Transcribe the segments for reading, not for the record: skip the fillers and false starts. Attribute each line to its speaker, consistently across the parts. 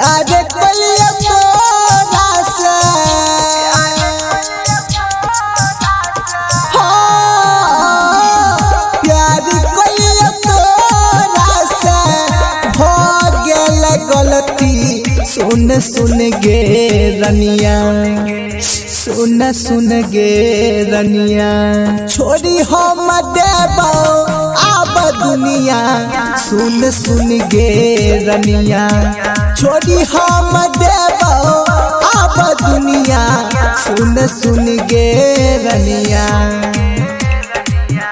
Speaker 1: प्यार कलिया तोरा से प्यार कलिया तोरा से हो गेल गलती सुन सुन गे रनिया सुन गे रनिया छोड़ी हम देबो अब दुनिया सुन गे रनिया छोड़ी हम देबो अब दुनिया सुन गे रनिया।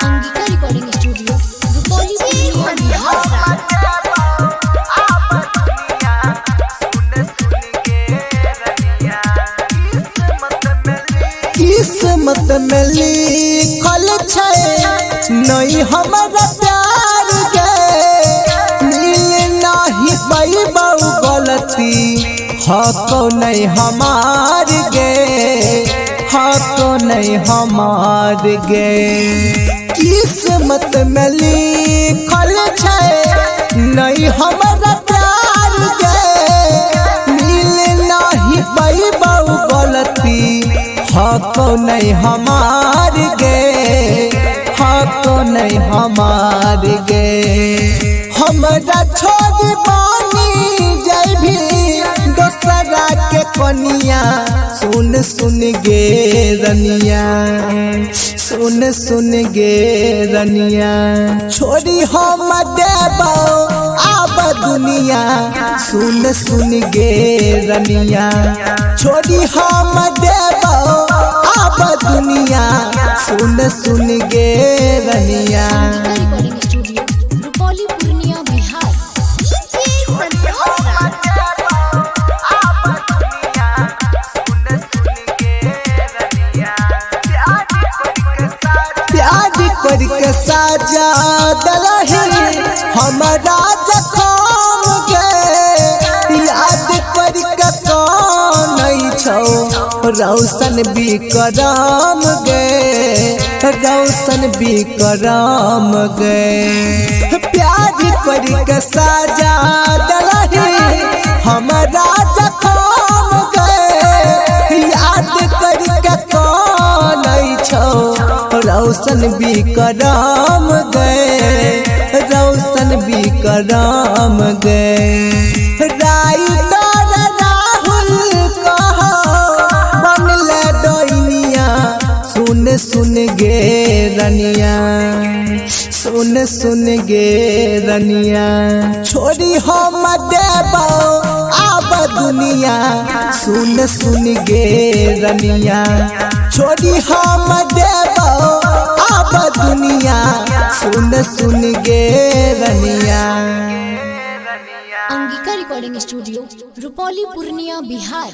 Speaker 2: अंगिका रिकॉर्डिंग स्टूडियो रुपौली
Speaker 1: किस्मत में लिखल छै नहीं हमारा प्यार गे मिल नहीं पैबौ गलती हको नहीं हमार गे हको नहीं हमार गे किस्मत में लिखल छै नहीं हमारा प्यार गे मिल नहीं पैबौ गलती हको नहीं हमार गे हको नहीं हमार गे हमरा छोड़ बानी जैभी दोसरा के कनिया सुन गे रनिया सुन गे रनिया छोड़ी हम देबो अब दुनिया सुन गे रनिया छोड़ी हम देबो अब दुनिया सुन गे रनिया।
Speaker 2: Recording studio Rupauli Purnia Bihar.
Speaker 1: प्यार करके साजा दलही हमारा जखम गे याद करके कौन छौ रौशन विक्रम गे रौशन विक्रम गे प्यार करके साजा दलही हमारा जखम गे याद करके कौन छौ रौशन विक्रम गे रौशन विक्रम गे राइटर राहुल कहो बनले डोइनिया सुन गे रनिया सुन गे रनिया छोड़ी हम देबो अब दुनिया सुन गे रनिया छोड़ी हम देबो अब दुनिया सुन गे रनिया।
Speaker 2: Angika recording studio Rupauli Purnia Bihar.